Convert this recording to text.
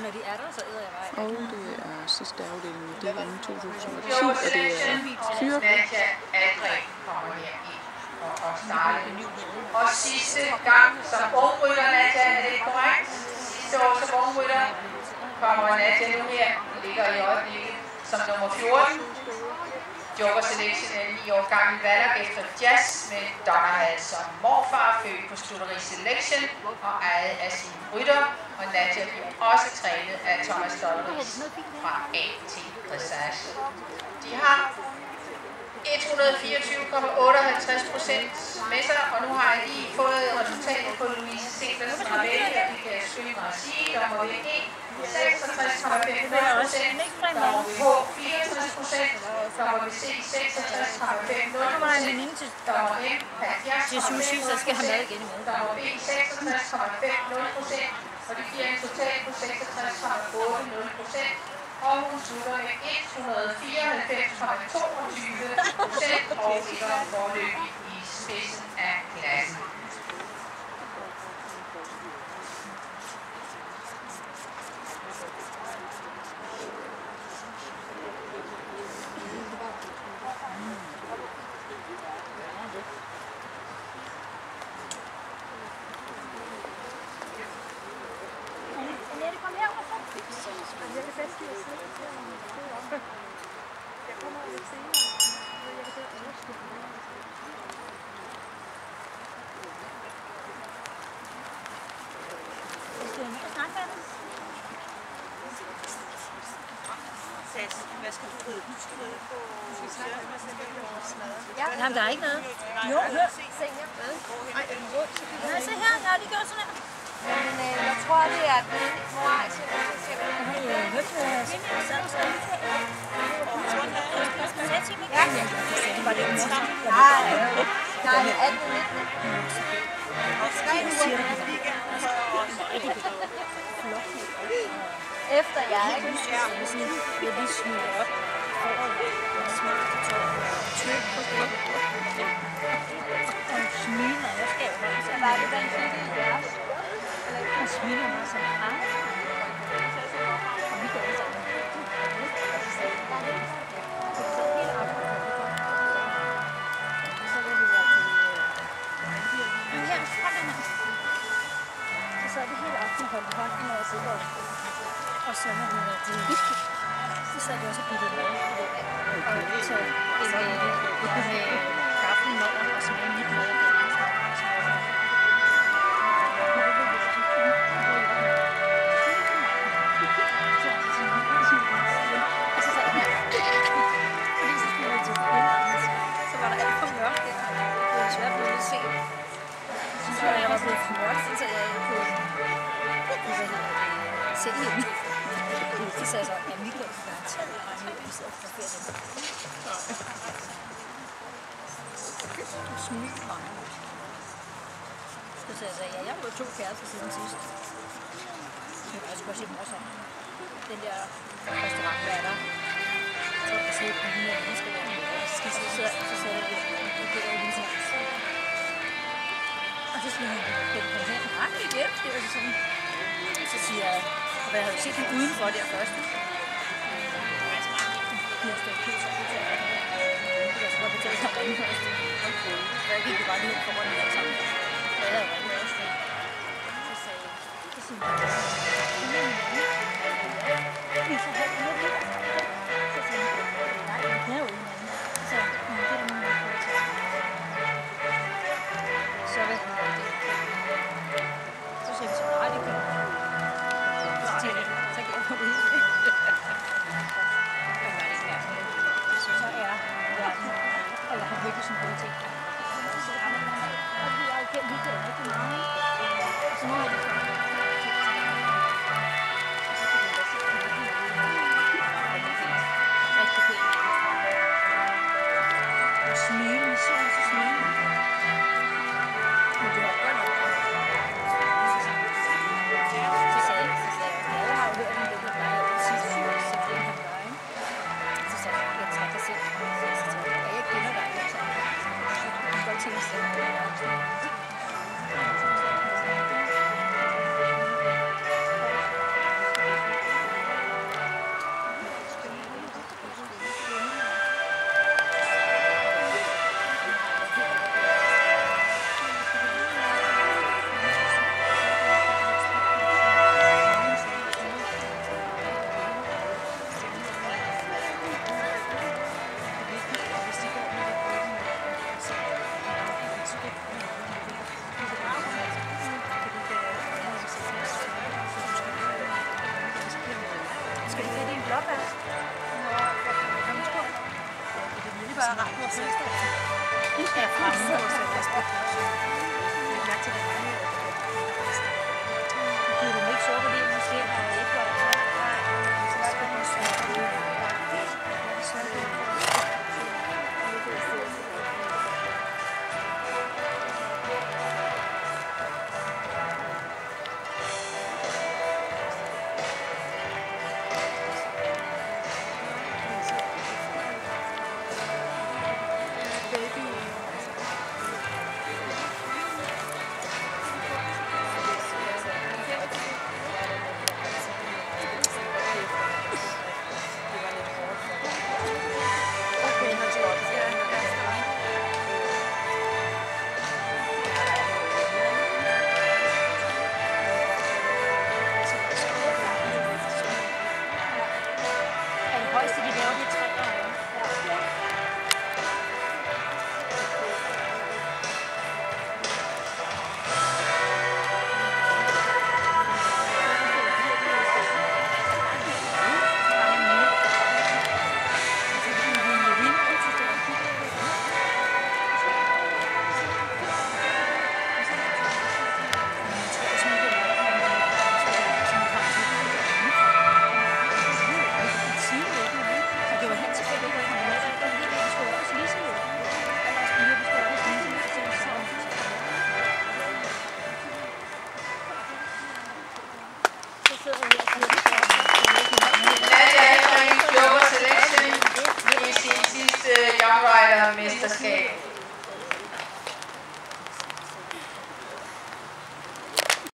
Når de er der, så æder jeg bare. Og det er sidste afdeling i det i 2010, og det er fyret. Nadja Aldring kommer her ind og starter. Og sidste gang som ungrytter, Nadja, er det korrekt? Sidste år som ungrytter kommer Nadja nu her. Ligger i øjeblikket som nummer 14. Joker Selection er 9 år gammel valg efter jazz med Donnerhals som morfar, født på Stutteri Selection og ejet af sin rytter. Og Nadja bliver også trænet af Thomas Dolleris fra A til dressage. De har 124,58% med sig, og nu har jeg lige fået resultatet på Louise Sinkler Stravelle, og det kan jeg skynde mig at sige. Der må vi E 66,50%, der må vi H 64%, der må vi C 66,50%, der må M 70,50%, der må B 66,50%, og det giver en total på 66,80%. Og hun slutter med 194,22% og ligger forløbig i spidsen af klassen. Hvad skal du rydde? Du skal rydde på... Jamen, der er ikke noget. Jo, hør. Se her. Hvad? Ja, se her. Ja, de gør sådan her. Men jeg tror, det er den mor. Ja. Var det ikke morsomt? Nej, 18-19. Efter jeg, ikke? Jeg lige smider op. Og smider på tøjet. Tøj på tøjet. Og smiler. Jeg skal jo bare. Så var det den fik i jeres. Og smiler mig som har. Og vi går ud sammen. Så vil vi være til... Men her, fra den her. Så sad vi helt aften og holdt hånden, når jeg sidder. Og så når vi var til så sad vi også og byttede mad. Og så med gaffel, nummer og smage mit mad. Og så sad jeg her. Fordi så skulle vi til indlandet. Så var der alt for mørkt der. Det var svært blevet at se. Så når jeg var blevet for mørkt, så sad jeg på sengen. Så sagde jeg så, at Michael skal garanteret regne ud, at vi sidder og fotograferer dem. Du smiler mig. Så sagde jeg så, ja, jeg har jo 2 kærester siden sidst. Jeg skulle også sige morsom. Den der restaurant, der er der. Jeg tror, der sidder på 100 mennesker der. Så sagde jeg, det var lige sådan. Og så siger han, kan du komme hen? Nej, det er det. Det var sådan. Så siger jeg, og jeg havde set den udenfor der først. Jeg har stået kød, så jeg skulle betale sig ringe først. Så jeg gik jo bare lige hen for rundt alt sammen. Så jeg havde ringe først. Så sagde jeg, så siger jeg, vi får helt lidt lidt. Så sagde jeg, nej, vi kan jo ikke hinanden. Så det er der nogen, der får til. Så hvad hedder det? Så siger vi så, nej, det kan du. Så kan jeg få det hele. Så er jeg og jeg har virkelig sådan gode ting. Og vi har jo kendt Michael rigtig meget. Så nu har de jordbær. Det er bare ret på sig. Det er fremme på sig. Det er mærke til det mange. Det giver dem ikke sukker, fordi måske har jeg ikke godt. Nej, så skal man sukker. Højeste, de laver det 3 år. Nadia Henrik Global Selection i sin sidste Young Rider mesterskab.